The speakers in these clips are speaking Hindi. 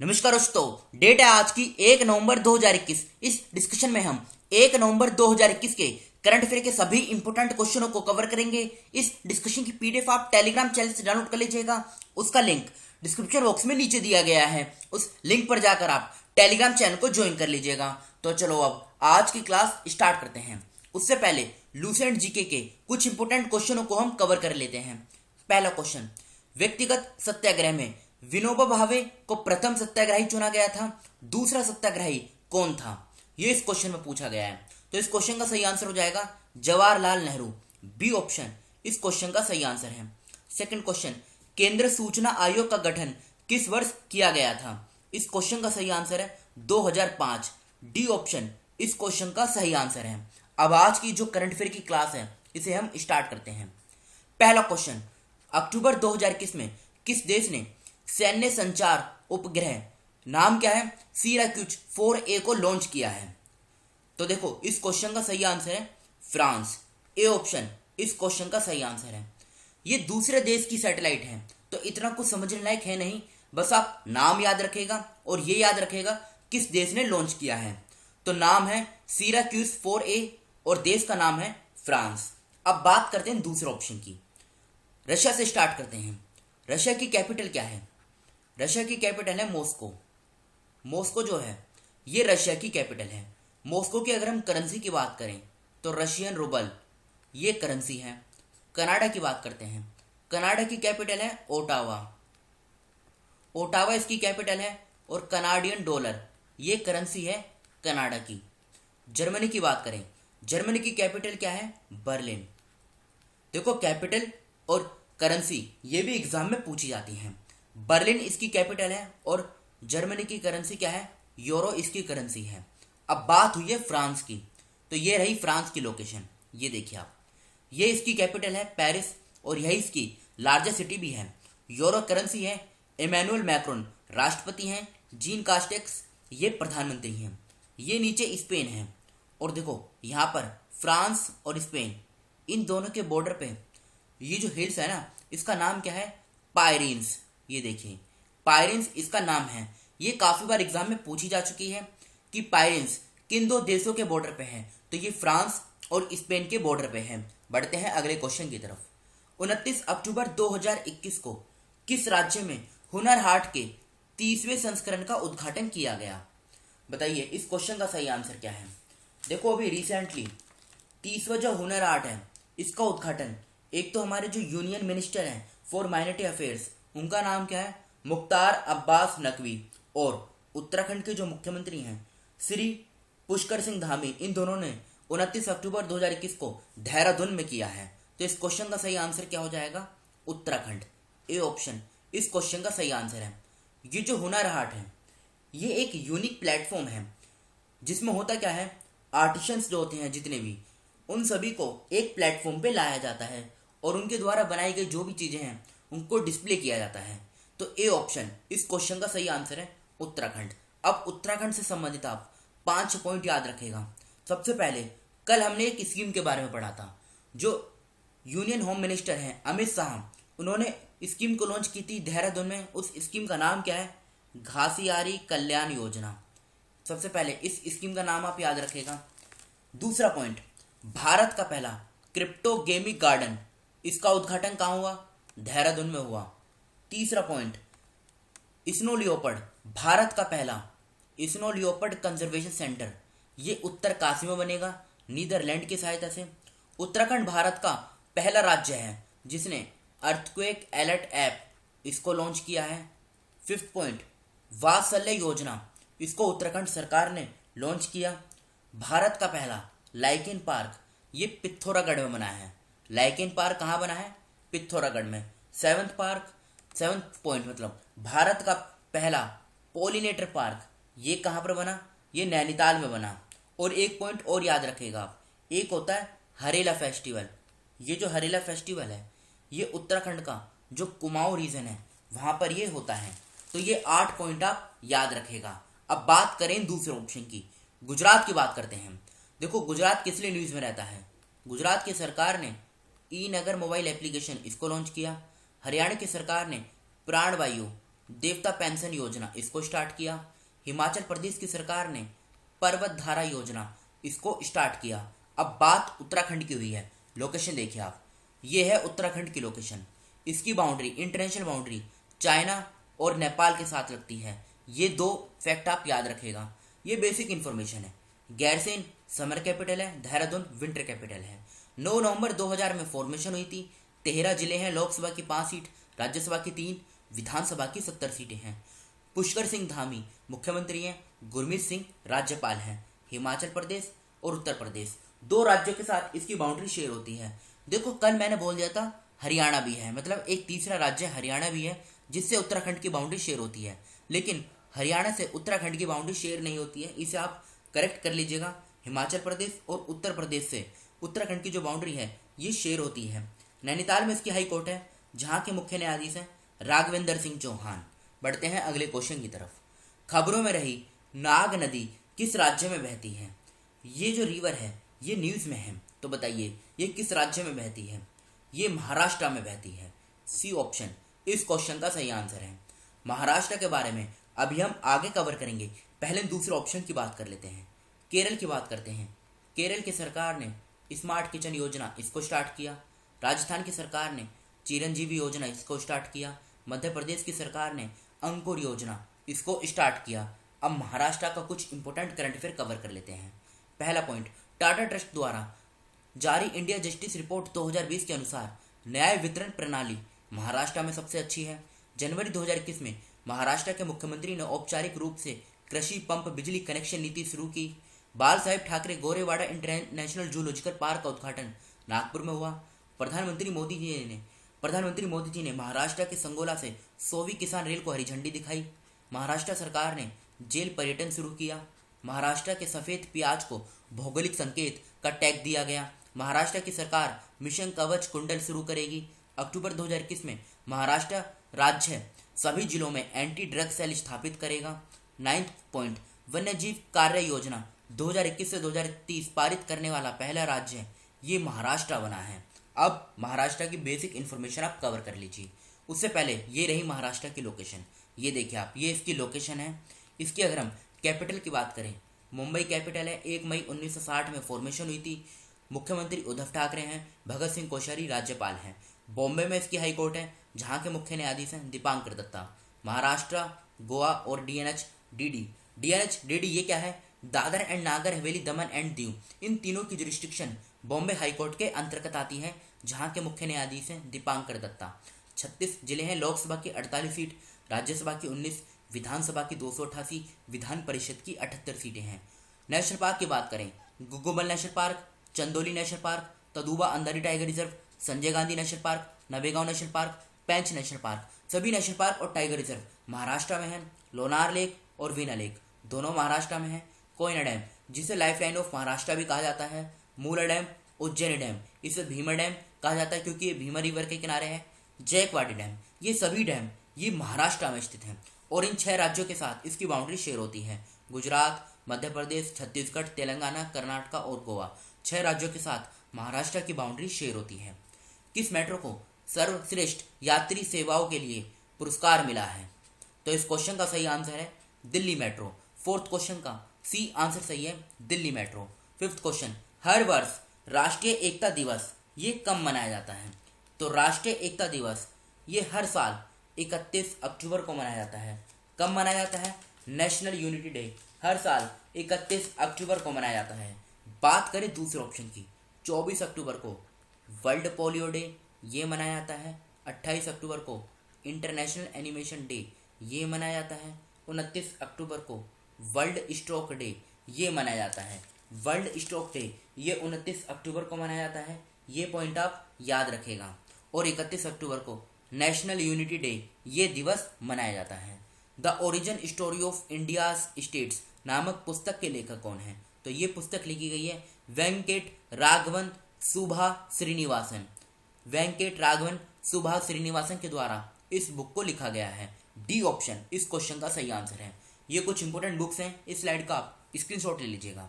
नमस्कार दोस्तों, डेट है आज की 1 नवंबर 2021। इस डिस्कशन में हम 1 नवंबर 2021 के करंट अफेयर के सभी इंपोर्टेंट क्वेश्चनों को कवर करेंगे। इस डिस्कशन की पीडीएफ आप टेलीग्राम चैनल से डाउनलोड कर लीजिएगा। उसका लिंक डिस्क्रिप्शन बॉक्स में नीचे दिया गया है। उस लिंक पर जाकर आप टेलीग्राम चैनल को ज्वाइन कर लीजिएगा। तो चलो अब आज की क्लास स्टार्ट करते हैं। उससे पहले लूसेंट जीके के कुछ इंपोर्टेंट क्वेश्चनों को हम कवर कर लेते हैं। पहला क्वेश्चन, व्यक्तिगत सत्याग्रह में विनोबा भावे को प्रथम सत्याग्रही चुना गया था। दूसरा सत्याग्रही कौन था, ये इस क्वेश्चन में पूछा गया है। तो इस क्वेश्चन का सही आंसर हो जाएगा जवाहरलाल नेहरू। बी ऑप्शन इस क्वेश्चन का सही आंसर है। सेकंड क्वेश्चन, केंद्र सूचना आयोग का गठन किस वर्ष किया गया था। इस क्वेश्चन का सही आंसर है 2005। डी ऑप्शन इस क्वेश्चन का सही आंसर है। अब आज की जो करंट अफेयर की क्लास है इसे हम स्टार्ट करते हैं। पहला क्वेश्चन, अक्टूबर 2021 में किस देश ने सैन्य संचार उपग्रह नाम क्या है सिराक्यूज 4A को लॉन्च किया है। तो देखो इस क्वेश्चन का सही आंसर है फ्रांस। ए ऑप्शन इस क्वेश्चन का सही आंसर है। ये दूसरे देश की सैटेलाइट है तो इतना कुछ समझने लायक है नहीं, बस आप नाम याद रखेगा और ये याद रखेगा किस देश ने लॉन्च किया है। तो नाम है सिराक्यूज 4A और देश का नाम है फ्रांस। अब बात करते हैं दूसरे ऑप्शन की। रशिया से स्टार्ट करते हैं। रशिया की कैपिटल क्या है। रशिया की कैपिटल है मॉस्को। मॉस्को जो है ये रशिया की कैपिटल है। मॉस्को की अगर हम करेंसी की बात करें तो रशियन रूबल ये करेंसी है। कनाडा की बात करते हैं। कनाडा की कैपिटल है ओटावा। ओटावा इसकी कैपिटल है और कनाडियन डॉलर ये करेंसी है कनाडा की। जर्मनी की बात करें, जर्मनी की कैपिटल क्या है बर्लिन। देखो कैपिटल और करेंसी ये भी एग्जाम में पूछी जाती हैं। बर्लिन इसकी कैपिटल है और जर्मनी की करेंसी क्या है यूरो इसकी करेंसी है। अब बात हुई है फ्रांस की, तो ये रही फ्रांस की लोकेशन। ये देखिए आप, ये इसकी कैपिटल है पेरिस और यही इसकी लार्जेस्ट सिटी भी है। यूरो करेंसी है। इमैनुअल मैक्रोन राष्ट्रपति हैं। जीन कास्टेक्स ये प्रधानमंत्री हैं। ये नीचे स्पेन है और देखो यहाँ पर फ्रांस और स्पेन इन दोनों के बॉर्डर पे ये जो हिल्स है ना इसका नाम क्या है पायरीन्स। ये देखिए पायरीन्स इसका नाम है। ये काफी बार एग्जाम में पूछी जा चुकी है कि पायरीन्स किन दो देशों के बॉर्डर पे है। तो ये फ्रांस और स्पेन के बॉर्डर पे है। बढ़ते हैं अगले क्वेश्चन की तरफ। 29 अक्टूबर 2021 को किस राज्य में हुनर हाट के 30वें संस्करण का उद्घाटन किया गया। बताइए इस क्वेश्चन का सही आंसर क्या है। देखो अभी रिसेंटली 30वां जो हुनर हाट है इसका उद्घाटन एक तो हमारे जो यूनियन मिनिस्टर हैं फॉर माइनॉरिटी अफेयर्स उनका नाम क्या है मुख्तार अब्बास नकवी और उत्तराखंड के जो मुख्यमंत्री हैं श्री पुष्कर सिंह धामी, इन दोनों ने 29 अक्टूबर 2021 को देहरादून में किया है। तो इस क्वेश्चन का सही आंसर क्या हो जाएगा उत्तराखंड। ए ऑप्शन इस क्वेश्चन का सही आंसर है। ये जो हुनर हाट है ये एक यूनिक प्लेटफॉर्म है जिसमें होता क्या है आर्टिशंस जो होते हैं जितने भी उन सभी को एक प्लेटफॉर्म पे लाया जाता है और उनके द्वारा बनाई गई जो भी चीजें हैं उनको डिस्प्ले किया जाता है। तो ए ऑप्शन इस क्वेश्चन का सही आंसर है उत्तराखंड। अब उत्तराखंड से संबंधित आप 5 पॉइंट याद रखेगा। सबसे पहले कल हमने एक स्कीम के बारे में पढ़ा था। जो यूनियन होम मिनिस्टर हैं अमित शाह, उन्होंने स्कीम को लॉन्च की थी देहरादून में। उस स्कीम का नाम क्या है घासियारी कल्याण योजना। सबसे पहले इस स्कीम का नाम आप याद रखेगा। दूसरा पॉइंट, भारत का पहला क्रिप्टो गेमिंग गार्डन इसका उद्घाटन कहाँ हुआ देहरादून में हुआ। तीसरा पॉइंट, स्नो लियोपर्ड भारत का पहला स्नो लियोपर्ड कंजर्वेशन सेंटर ये उत्तरकाशी में बनेगा नीदरलैंड की सहायता से। उत्तराखंड भारत का पहला राज्य है जिसने अर्थक्वेक अलर्ट ऐप इसको लॉन्च किया है। फिफ्थ पॉइंट, वात्सल्य योजना इसको उत्तराखंड सरकार ने लॉन्च किया। भारत का पहला लाइकेन पार्क ये पिथौरागढ़ में बना है। लाइकेन पार्क कहाँ बना है पिथौरागढ़ में। सेवंथ पॉइंट मतलब भारत का पहला पोलिनेटर पार्क ये कहाँ पर बना ये नैनीताल में बना। और एक पॉइंट और याद रखेगा आप, एक होता है हरेला फेस्टिवल। ये जो हरेला फेस्टिवल है ये उत्तराखंड का जो कुमाऊं रीजन है वहां पर ये होता है। तो ये 8 पॉइंट आप याद रखेगा। अब बात करें दूसरे ऑप्शन की, गुजरात की बात करते हैं। देखो गुजरात किस लिए न्यूज में रहता है। गुजरात की सरकार ने ई नगर मोबाइल एप्लीकेशन इसको लॉन्च किया। हरियाणा की सरकार ने प्राणवायु देवता पेंशन योजना, इसको स्टार्ट किया। हिमाचल प्रदेश की सरकार ने पर्वत धारा योजना, इसको स्टार्ट किया। अब बात उत्तराखंड की हुई है। लोकेशन देखिए आप, ये है उत्तराखंड की लोकेशन। इसकी बाउंड्री, इंटरनेशनल बाउंड्री चाइना और नेपाल के साथ लगती है। ये दो फैक्ट आप याद रखेगा, ये बेसिक इंफॉर्मेशन है। गैरसैंण समर कैपिटल है, देहरादून विंटर कैपिटल है। 9 नवंबर 2000 में फॉर्मेशन हुई थी। 13 जिले हैं, लोकसभा की 5 सीट, राज्यसभा की 3, विधानसभा की 70 सीटें हैं। पुष्कर सिंह धामी मुख्यमंत्री हैं, गुरमीत सिंह राज्यपाल हैं। हिमाचल प्रदेश और उत्तर प्रदेश, 2 राज्यों के साथ इसकी बाउंड्री शेयर होती है। देखो कल मैंने बोल दिया था हरियाणा भी है, मतलब एक तीसरा राज्य हरियाणा भी है जिससे उत्तराखंड की बाउंड्री शेयर होती है, लेकिन हरियाणा से उत्तराखंड की बाउंड्री शेयर नहीं होती है। इसे आप करेक्ट कर लीजिएगा। हिमाचल प्रदेश और उत्तर प्रदेश से उत्तराखंड की जो बाउंड्री है ये शेयर होती है। नैनीताल में इसकी हाई कोर्ट है, जहाँ के मुख्य न्यायाधीश हैं राघवेंद्र सिंह चौहान। बढ़ते हैं अगले क्वेश्चन की तरफ। खबरों में रही नाग नदी किस राज्य में बहती है? ये जो रिवर है ये न्यूज में है, तो बताइए ये किस राज्य में बहती है? ये महाराष्ट्र में बहती है। सी ऑप्शन इस क्वेश्चन का सही आंसर है। महाराष्ट्र के बारे में अभी हम आगे कवर करेंगे, पहले दूसरे ऑप्शन की बात कर लेते हैं। केरल की बात करते हैं। केरल की सरकार ने स्मार्ट किचन योजना, इसको स्टार्ट किया। राजस्थान की सरकार ने चिरंजीवी योजना, इसको स्टार्ट किया। मध्य प्रदेश की सरकार ने अंकुर योजना, इसको स्टार्ट किया। अब महाराष्ट्र का कुछ इंपॉर्टेंट करंट अफेयर कवर कर लेते हैं। पहला पॉइंट, टाटा ट्रस्ट द्वारा जारी इंडिया जस्टिस रिपोर्ट 2020 के अनुसार न्याय वितरण प्रणाली महाराष्ट्र में सबसे अच्छी है। जनवरी 2021 में महाराष्ट्र के मुख्यमंत्री ने औपचारिक रूप से कृषि पंप बिजली कनेक्शन नीति शुरू की। Bal Saheb Thackeray Gorewada international zoological park का उद्घाटन नागपुर में हुआ। प्रधानमंत्री मोदी जी ने महाराष्ट्र के संगोला से 100वीं किसान रेल को हरी झंडी दिखाई। महाराष्ट्र सरकार ने जेल पर्यटन शुरू किया। महाराष्ट्र के सफेद प्याज को भौगोलिक संकेत का टैग दिया गया। महाराष्ट्र की सरकार मिशन कवच कुंडल शुरू करेगी। अक्टूबर 2021 में महाराष्ट्र राज्य सभी जिलों में एंटी ड्रग सेल स्थापित करेगा। 9th पॉइंट, वन्य जीव कार्य योजना 2021 से 2030 पारित करने वाला पहला राज्य ये महाराष्ट्र बना है। अब महाराष्ट्र की बेसिक इन्फॉर्मेशन आप कवर कर लीजिए। उससे पहले ये रही महाराष्ट्र की लोकेशन, ये देखिए आप, ये इसकी लोकेशन है। इसकी अगर हम कैपिटल की बात करें, मुंबई कैपिटल है। 1 मई 1960 में फॉर्मेशन हुई थी। मुख्यमंत्री उद्धव ठाकरे हैं। भगत सिंह कोश्यारी राज्यपाल हैं। बॉम्बे में इसकी हाई कोर्ट है, जहाँ के मुख्य न्यायाधीश हैं दीपांकर दत्ता। महाराष्ट्र, गोवा और डीएनएच ये क्या है? Dadar and Nagar Haveli, Daman and Diu, इन तीनों की जुरिस्डिक्शन बॉम्बे हाई कोर्ट के अंतर्गत आती है, जहाँ के मुख्य न्यायाधीश हैं दीपांकर दत्ता। 36 जिले हैं, लोकसभा की 48 सीट, राज्यसभा की 19, विधानसभा की 288, विधान परिषद की 78 सीटें हैं। नेशनल पार्क की बात करें, Gugamal national park, Chandoli national park, Tadoba Andhari tiger reserve, Sanjay Gandhi national park, Navegaon national park, Pench national park, सभी नेशनल पार्क और टाइगर रिजर्व महाराष्ट्र में हैं। लोनार लेक और वीना लेक दोनों महाराष्ट्र में हैं। कोयना डैम, जिसे लाइफ लाइन ऑफ महाराष्ट्र भी कहा जाता है। मूला डैम, उज्जैन डैम, इसे भीमा डैम कहा जाता है क्योंकि ये भीमा रिवर के किनारे है। जयकवाड़ी डैम, ये सभी डैम ये महाराष्ट्र में स्थित हैं और इन 6 राज्यों के साथ इसकी बाउंड्री शेयर होती है। गुजरात, मध्य प्रदेश, छत्तीसगढ़, तेलंगाना, कर्नाटक और गोवा, 6 राज्यों के साथ महाराष्ट्र की बाउंड्री शेयर होती है। किस मेट्रो को सर्वश्रेष्ठ यात्री सेवाओं के लिए पुरस्कार मिला है? तो इस क्वेश्चन का सही आंसर है दिल्ली मेट्रो। 4th क्वेश्चन का सी आंसर सही है, दिल्ली मेट्रो। 5th क्वेश्चन, हर वर्ष राष्ट्रीय एकता दिवस ये कब मनाया जाता है? तो राष्ट्रीय एकता दिवस ये हर साल 31 अक्टूबर को मनाया जाता है। कब मनाया जाता है? नेशनल यूनिटी डे हर साल 31 अक्टूबर को मनाया जाता है। बात करें दूसरे ऑप्शन की, 24 अक्टूबर को वर्ल्ड पोलियो डे ये मनाया जाता है। 28 अक्टूबर को इंटरनेशनल एनिमेशन डे ये मनाया जाता है। 29 अक्टूबर को वर्ल्ड स्ट्रोक डे ये मनाया जाता है। वर्ल्ड स्ट्रोक डे ये 29 अक्टूबर को मनाया जाता है, ये पॉइंट आप याद रखेगा। और 31 अक्टूबर को नेशनल यूनिटी डे ये दिवस मनाया जाता है। The origin story of India's states नामक पुस्तक के लेखक कौन है? तो ये पुस्तक लिखी गई है वेंकट राघवन सुभा श्रीनिवासन। वेंकट राघवन सुभा श्रीनिवासन के द्वारा इस बुक को लिखा गया है। डी ऑप्शन इस क्वेश्चन का सही आंसर है। ये कुछ इंपोर्टेंट बुक्स हैं, इस स्लाइड का आप स्क्रीनशॉट ले लीजिएगा।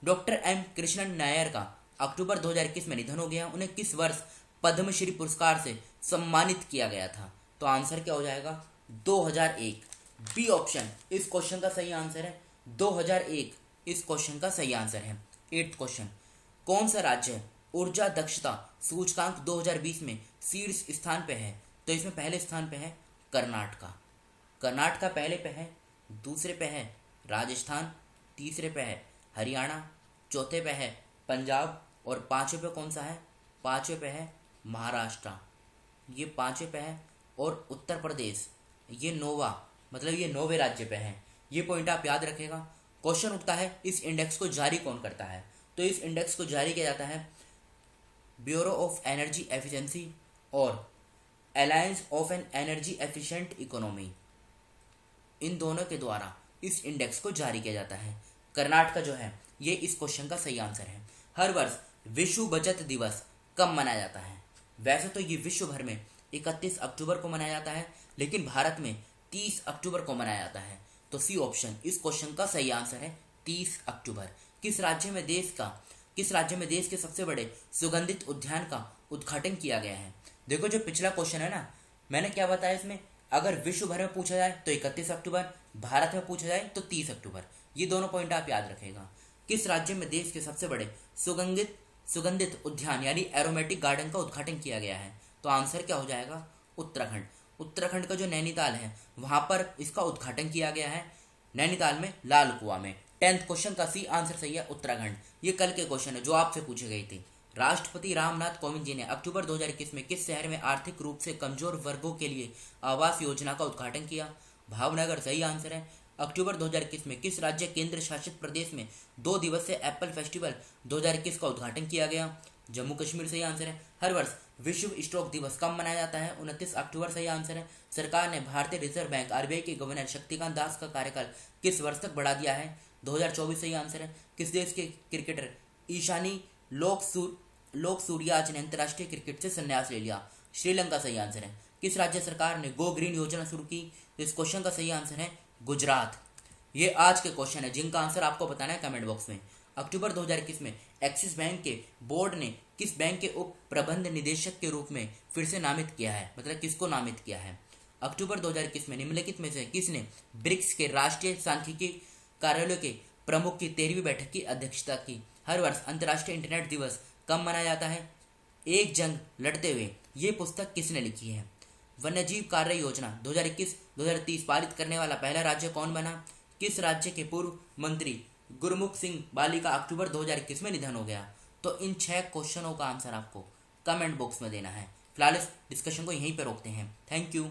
डॉक्टर एम कृष्णन नायर का अक्टूबर 2021 में निधन हो गया। उन्हें किस वर्ष पद्मश्री पुरस्कार से सम्मानित किया गया था? तो आंसर क्या हो जाएगा? 2001। बी ऑप्शन इस क्वेश्चन का सही आंसर है 2001, इस क्वेश्चन का सही आंसर है। 8th क्वेश्चन, कौन सा राज्य ऊर्जा दक्षता सूचकांक 2020 में शीर्ष स्थान पे है? तो इसमें पहले स्थान पे है कर्नाटका। कर्नाटका पहले पे है, दूसरे पे है राजस्थान, तीसरे पे है हरियाणा, चौथे पे है पंजाब और पांचवें पे कौन सा है? पांचवें पे है महाराष्ट्र। ये पांचवें पे है और उत्तर प्रदेश ये नौवा, मतलब ये 9वें राज्य पे है। ये पॉइंट आप याद रखेगा। क्वेश्चन उठता है इस इंडेक्स को जारी कौन करता है? तो इस इंडेक्स को जारी किया जाता है ब्यूरो ऑफ एनर्जी एफिशिएंसी और alliance of an energy efficient economy, इन दोनों के द्वारा इस इंडेक्स को जारी किया जाता है। कर्नाटक जो है ये इस क्वेश्चन का सही आंसर है। हर वर्ष विश्व बचत दिवस कब मनाया जाता है? वैसे तो ये विश्व भर में 31 अक्टूबर को मनाया जाता है, लेकिन भारत में 30 अक्टूबर को मनाया जाता है। तो सी ऑप्शन इस क्वेश्चन का सही आंसर है 30 अक्टूबर। किस राज्य में देश के सबसे बड़े सुगंधित उद्यान का उद्घाटन किया गया है? देखो जो पिछला क्वेश्चन है ना, मैंने क्या बताया इसमें, अगर विश्व भर में पूछा जाए तो 31 अक्टूबर, भारत में पूछा जाए तो 30 अक्टूबर। ये दोनों पॉइंट आप याद रखेगा। किस राज्य में देश के सबसे बड़े सुगंधित उद्यान यानी एरोमेटिक गार्डन का उद्घाटन किया गया है? तो आंसर क्या हो जाएगा? उत्तराखंड। उत्तराखंड का जो नैनीताल है वहां पर इसका उद्घाटन किया गया है, नैनीताल में लाल कुआं में। 10th क्वेश्चन का सी आंसर सही है उत्तराखंड। ये कल के क्वेश्चन है जो आपसे पूछे गए थे। राष्ट्रपति रामनाथ कोविंद जी ने अक्टूबर 2021 में किस शहर में आर्थिक रूप से कमजोर वर्गों के लिए आवास योजना का उद्घाटन किया? भावनगर सही आंसर है। अक्टूबर 2021 में किस राज्य केंद्र शासित प्रदेश में 2 दिवसीय एप्पल फेस्टिवल 2021 का उद्घाटन किया गया? जम्मू कश्मीर सही आंसर है। हर वर्ष विश्व स्टॉक दिवस कब मनाया जाता है? 29 अक्टूबर सही आंसर है। सरकार ने भारतीय रिजर्व बैंक आरबीआई के गवर्नर शक्तिकांत दास का कार्यकाल किस वर्ष तक बढ़ा दिया है? 2024 सही आंसर है। किस देश के क्रिकेटर ईशानी लोक सूर्याज ने अंतर्राष्ट्रीय क्रिकेट से संन्यास ले लिया? श्रीलंका सही आंसर है। किस राज्य सरकार ने गो ग्रीन योजना शुरू की? इस क्वेश्चन का सही आंसर है गुजरात। ये आज के क्वेश्चन है जिनका आंसर आपको बताना है कमेंट बॉक्स में। अक्टूबर 2021 में एक्सिस बैंक के बोर्ड ने किस बैंक के उप प्रबंध निदेशक के रूप में फिर से नामित किया है? मतलब किसको नामित किया है? अक्टूबर 2021 में निम्नलिखित में से किसने ब्रिक्स के राष्ट्रीय सांख्यिकी कार्यालय के प्रमुख की 13वीं बैठक की अध्यक्षता की? हर वर्ष अंतर्राष्ट्रीय इंटरनेट दिवस कब मनाया जाता है? एक जंग लड़ते हुए, ये पुस्तक किसने लिखी है? वन्यजीव कार्य योजना 2021-2030 पारित करने वाला पहला राज्य कौन बना? किस राज्य के पूर्व मंत्री गुरमुख सिंह बाली का अक्टूबर 2021 में निधन हो गया? तो इन 6 क्वेश्चनों का आंसर आपको कमेंट बॉक्स में देना है। फिलहाल इस डिस्कशन को यहीं पर रोकते हैं। Thank you.